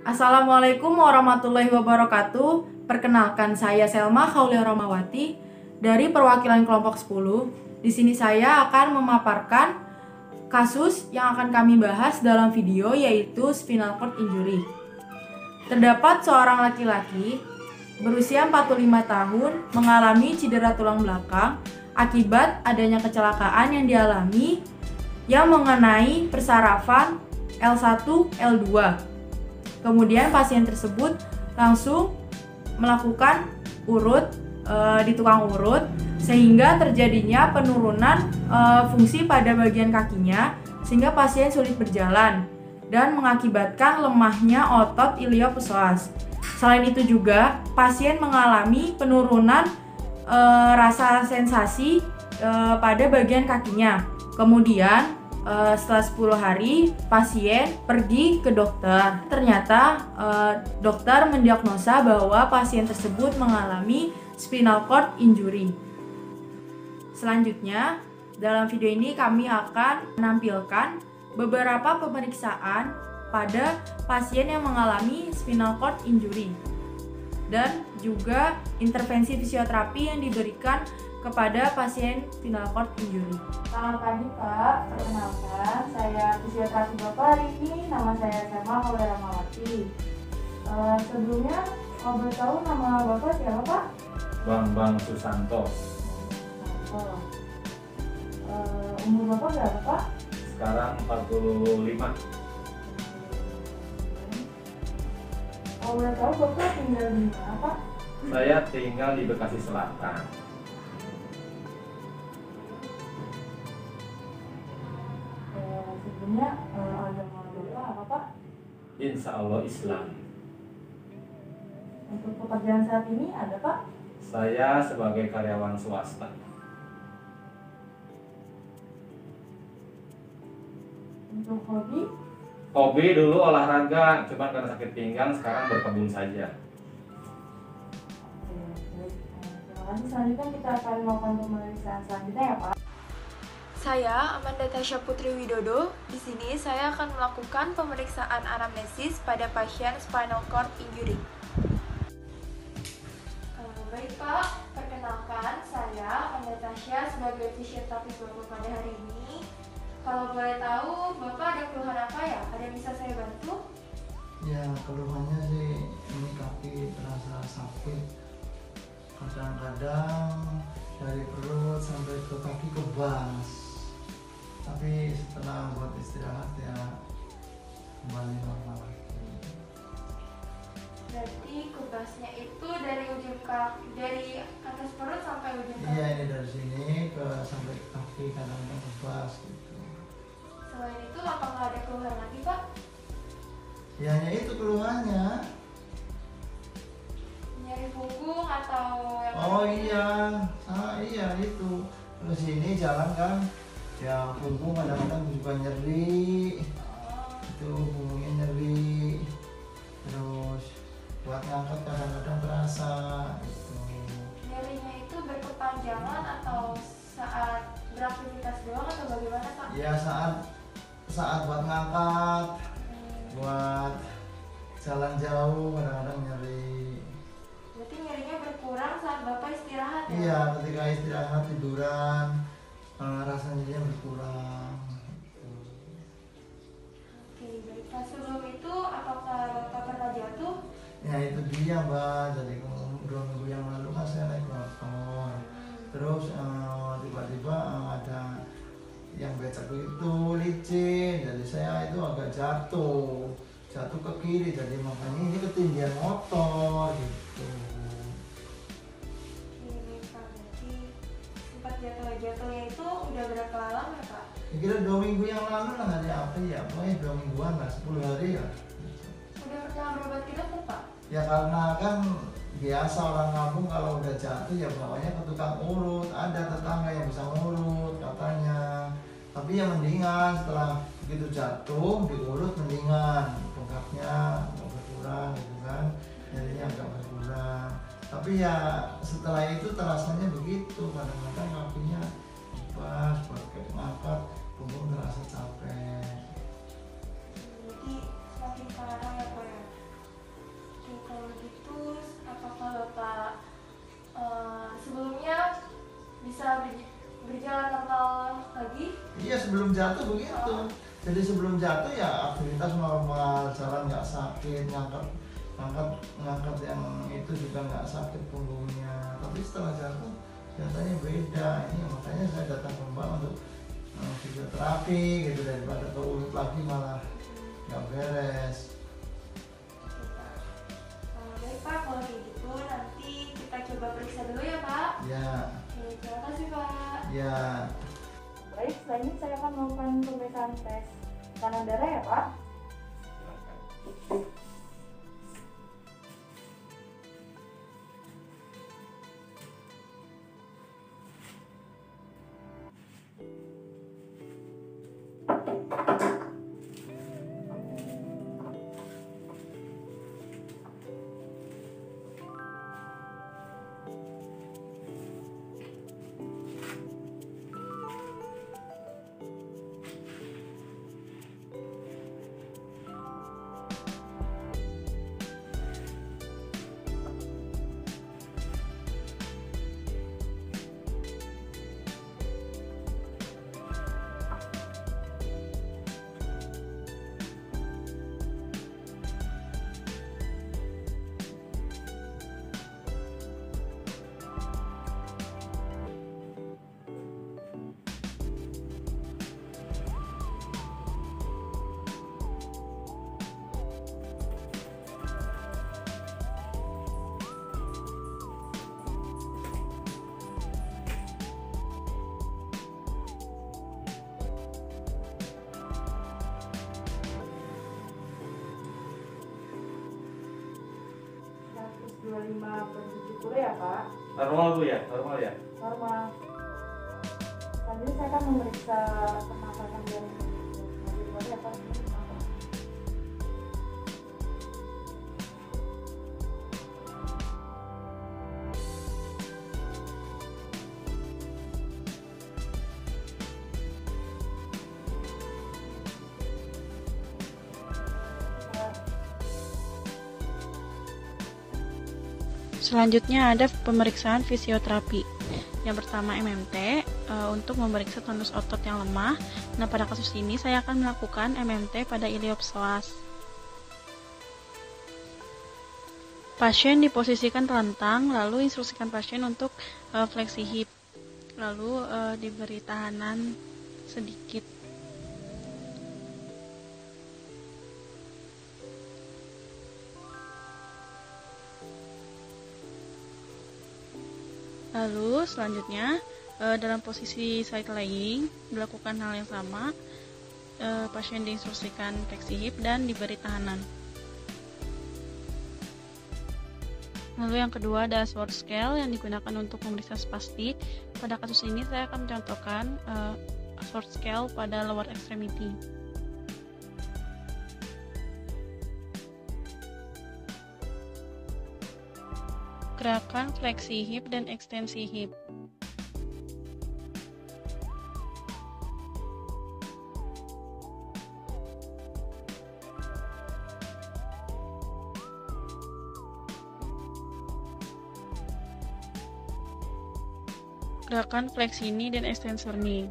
Assalamualaikum warahmatullahi wabarakatuh. Perkenalkan, saya Selma Khaulia Romawati dari perwakilan kelompok 10. Di sini saya akan memaparkan kasus yang akan kami bahas dalam video, yaitu spinal cord injury. Terdapat seorang laki-laki berusia 45 tahun mengalami cedera tulang belakang akibat adanya kecelakaan yang dialami yang mengenai persarafan L1, L2. Kemudian pasien tersebut langsung melakukan urut di tukang urut sehingga terjadinya penurunan fungsi pada bagian kakinya sehingga pasien sulit berjalan dan mengakibatkan lemahnya otot iliopsoas. Selain itu juga pasien mengalami penurunan rasa sensasi pada bagian kakinya. Kemudian setelah 10 hari pasien pergi ke dokter. Ternyata dokter mendiagnosa bahwa pasien tersebut mengalami spinal cord injury. Selanjutnya, dalam video ini kami akan menampilkan beberapa pemeriksaan pada pasien yang mengalami spinal cord injury dan juga intervensi fisioterapi yang diberikan kepada pasien spinal cord injury. Selamat pagi Pak, perkenalkan saya fisioterapi Bapak hari ini, nama saya Selma Khaulia Romawati. Sebelumnya, boleh tahu nama Bapak siapa Pak? Bambang Susanto. Umur Bapak berapa Pak? Sekarang 45. Boleh tahu Bapak tinggal di mana Pak? Saya tinggal di Bekasi Selatan. Sebelumnya agama Bapak apa Pak? Insya Allah Islam. Untuk pekerjaan saat ini ada Pak? Saya sebagai karyawan swasta. Untuk hobi? Hobi dulu olahraga, cuman karena sakit pinggang sekarang berkebun saja. Oke, baik. Terima kasih. Selanjutnya kita akan melakukan pemeriksaan selanjutnya ya Pak. Saya Amanda Tasya Putri Widodo. Di sini saya akan melakukan pemeriksaan anamnesis pada pasien spinal cord injury. Baik Pak, perkenalkan saya Amanda Tasya sebagai fisioterapis Bapak pada hari ini. Kalau boleh tahu, Bapak ada keluhan apa ya? Ada yang bisa saya bantu? Ya, keluhannya sih ini kaki terasa sakit. Kadang-kadang dari perut sampai ke kaki kebas. Tapi setelah buat istirahat ya kembali normal lagi. Berarti kebasnya itu dari ujung kaki, dari atas perut sampai ujung kaki? Iya, ini dari sini ke sampai ke kaki kadang-kadang kebas gitu. Selain itu apakah ada keluhan lagi Pak? Ya hanya itu keluhannya. Nyeri punggung atau yang Oh lain? iya, iya itu. Terus ini jalan kan, ya punggung kadang-kadang juga nyeri. Itu punggungnya nyeri. Terus buat ngangkat kadang-kadang terasa gitu. Nyerinya itu berkepanjangan atau saat beraktivitas doang atau bagaimana Pak? Ya saat buat ngangkat, buat jalan jauh kadang-kadang nyeri. Berarti nyerinya berkurang saat Bapak istirahat ya? Iya, ketika istirahat tiduran rasa nyerinya berkurang. Oke, baik Pak. Sebelum itu apakah Bapak pernah jatuh? Ya itu dia Mbak, jadi 2 minggu yang lalu kan saya naik motor. Terus tiba-tiba ada yang becak itu licin, jadi saya itu agak jatuh ke kiri, jadi makanya ini ketinggian motor gitu. Ini Pak, berarti sempat jatuhnya itu udah berapa lama ya Pak? Kira 2 minggu yang lalu lah, hari apa ya, pokoknya 2 mingguan lah, 10 hari ya. Udah pernah berobat ke dokter Pak? Ya karena kan biasa orang kampung kalau udah jatuh ya bawanya ke tukang urut, ada tetangga yang bisa ngurut katanya. Tapi ya mendingan setelah begitu jatuh diurut mendingan, bengkaknya agak berkurang gitu kan, nyerinya agak berkurang. Tapi ya setelah itu terasanya begitu, kadang-kadang kakinya pas buat ngangkat punggung terasa capek. Jadi semakin parah ya Pak ya? sebelum jatuh begitu. Jadi sebelum jatuh ya aktivitas normal, jalan nggak sakit, ngangkat yang itu juga nggak sakit punggungnya. Tapi setelah jatuh katanya beda. Ini makanya saya datang ke Mbak untuk fisioterapi gitu, daripada ke urut lagi malah nggak beres. Baik Pak, kalau gitu nanti kita coba periksa dulu ya Pak. Ya. Oke, terima kasih Pak. Ya. Baik, selanjutnya saya akan melakukan pemeriksaan tes tekanan darah ya Pak. Per 70 ya Pak. Normal Bu ya, normal ya. Normal. Selanjutnya saya akan memeriksa pernafasan dan ya Pak. Selanjutnya ada pemeriksaan fisioterapi. Yang pertama MMT untuk memeriksa tonus otot yang lemah. Nah, pada kasus ini saya akan melakukan MMT pada iliopsoas. Pasien diposisikan telentang, lalu instruksikan pasien untuk fleksi hip, lalu diberi tahanan sedikit. Lalu selanjutnya dalam posisi side lying dilakukan hal yang sama, pasien diinstruksikan fleksi hip dan diberi tahanan. Lalu yang kedua ada sword scale yang digunakan untuk memeriksa spastik. Pada kasus ini saya akan mencontohkan sword scale pada lower extremity. Gerakan fleksi hip dan ekstensi hip. Gerakan fleksi knee dan extensor knee.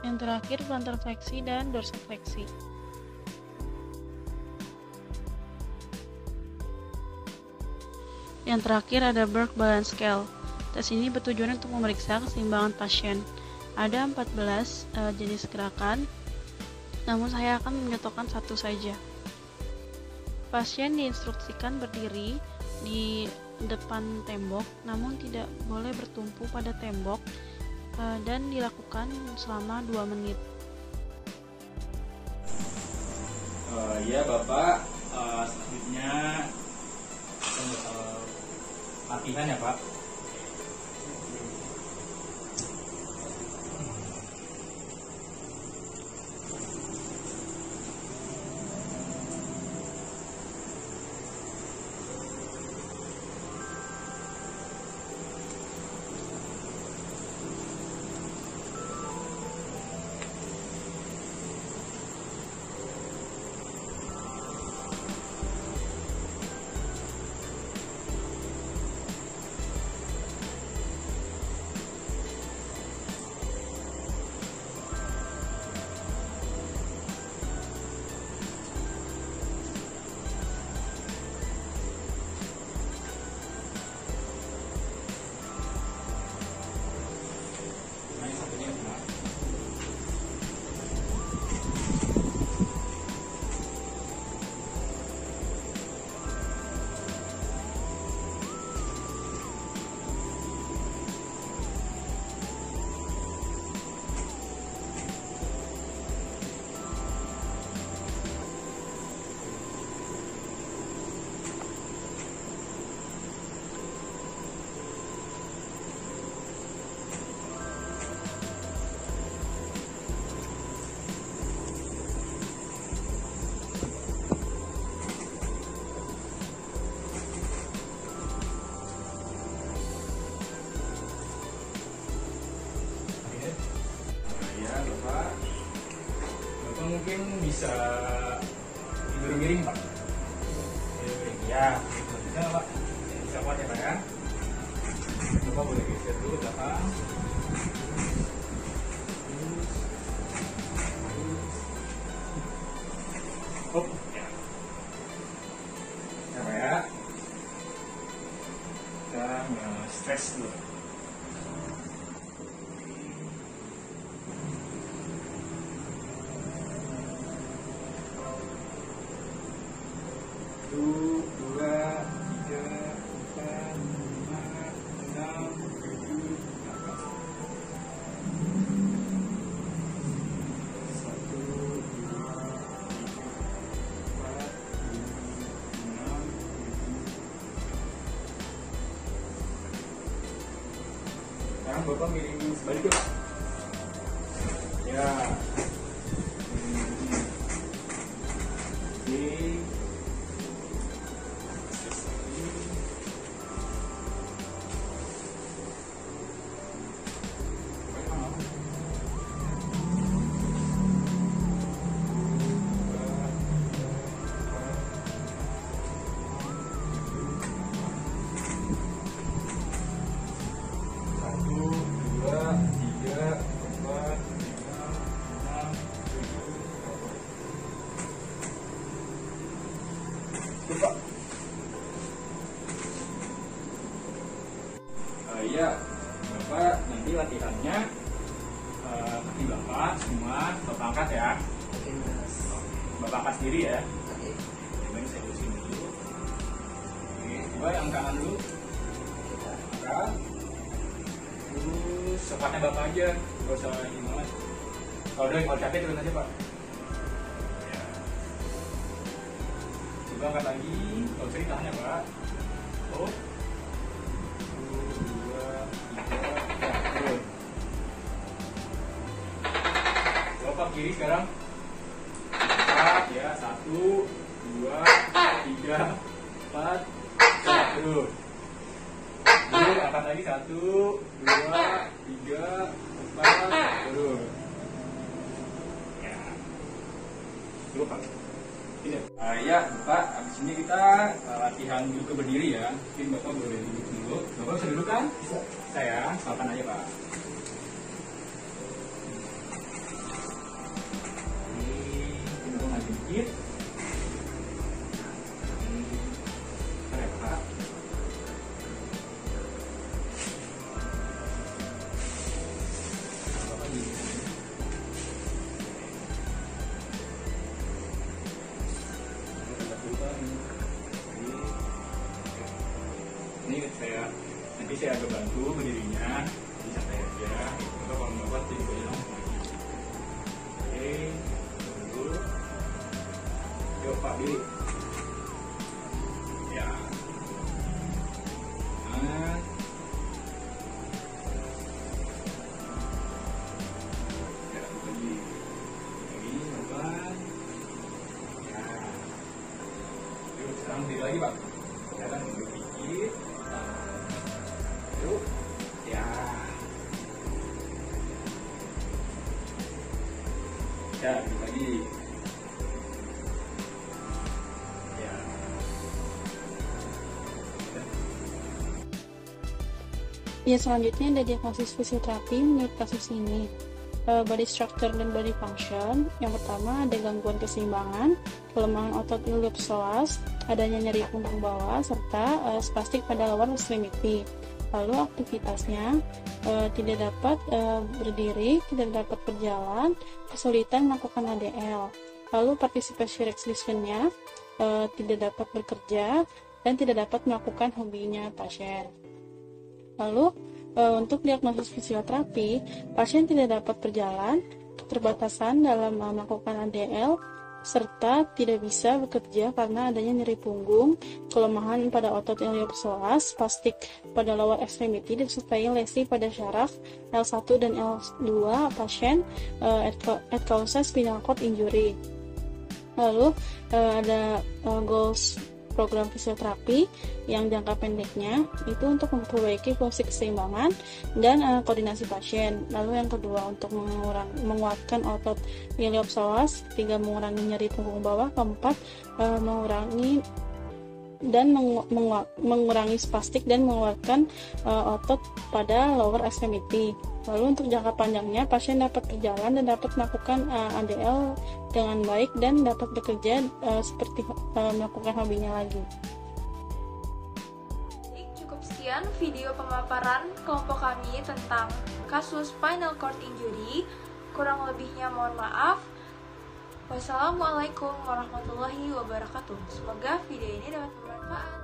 Yang terakhir plantar fleksi dan dorsifleksi. Yang terakhir ada Berg Balance Scale. Tes ini bertujuan untuk memeriksa keseimbangan pasien. Ada 14 jenis gerakan, namun saya akan menyontohkan satu saja. Pasien diinstruksikan berdiri di depan tembok, namun tidak boleh bertumpu pada tembok, dan dilakukan selama 2 menit. Iya Bapak, selanjutnya latihan ya Pak. bisa tidur miring Pak. Tidur miring ya, bisa Pak. Bisa kuat ya Pak ya. Bapak boleh geser dulu belakang. Oh, ya. Ya Pak ya. Kita nge-stretch dulu. Satu, dua, tiga, empat, lima, enam, tujuh, delapan. Satu, dua, tiga, empat, lima, enam, tujuh. Sekarang Bapak miring sebalik ya. Ya. Oke. Iya, Bapak nanti latihannya kaki Bapak semua Bapak angkat ya. Bapak angkat sendiri ya. Baik, saya urusin dulu. Oke, coba yang kanan dulu. Angkat. Terus sepatnya Bapak aja, nggak usah ini banget. Kalau capek turun aja Pak. Ya. Coba angkat lagi, kalau bisa ditahan ya Pak. Oh. Bapak kiri sekarang. Empat ya, 1, 2, 3, 4, terus. Terus angkat lagi 1, 2, 3, 4, terus. Ya. Dulu Pak. Ini. Ya, Bapak. Abis ini kita latihan duduk ke berdiri ya. Mungkin Bapak boleh duduk dulu. Bapak bisa duduk kan? Bisa. Saya, silakan aja Pak. Sedikit. Keren Pak. Ini nanti saya agak bantu berdirinya, jadi santai aja. Kalau nggak kuat jadi boleh langsung lagi. Oke, dulu. Yuk Pak, diri. Ya. Tangan. Ya, lagi. Lagi, pelan. Ya. Yuk, sekarang diri lagi Pak. Sekarang duduk dikit. Yuk. Ya. Ya, duduk lagi. Ya, selanjutnya ada diagnosis fisioterapi menurut kasus ini. Body structure dan body function. Yang pertama ada gangguan keseimbangan, kelemahan otot iliopsoas, adanya nyeri punggung bawah, serta spastik pada lower extremity. Lalu aktivitasnya tidak dapat berdiri, tidak dapat berjalan, kesulitan melakukan ADL. Lalu participatory exertion-nya tidak dapat bekerja dan tidak dapat melakukan hobinya pasien. Lalu untuk diagnosis fisioterapi, pasien tidak dapat berjalan, keterbatasan dalam melakukan ADL, serta tidak bisa bekerja karena adanya nyeri punggung, kelemahan pada otot iliopsoas, spastik pada lower extremity, disertai lesi pada syaraf L1 dan L2 pasien at causa spinal cord injury. Lalu ada goals program fisioterapi yang jangka pendeknya itu untuk memperbaiki fungsi keseimbangan dan koordinasi pasien. Lalu yang kedua untuk menguatkan otot iliopsoas, ketiga mengurangi nyeri punggung bawah, keempat mengurangi spastik dan menguatkan otot pada lower extremity. Lalu untuk jangka panjangnya, pasien dapat berjalan dan dapat melakukan ADL dengan baik dan dapat bekerja seperti melakukan hobinya lagi. Cukup sekian video pemaparan kelompok kami tentang kasus spinal cord injury. Kurang lebihnya mohon maaf. Wassalamualaikum warahmatullahi wabarakatuh. Semoga video ini dapat bermanfaat.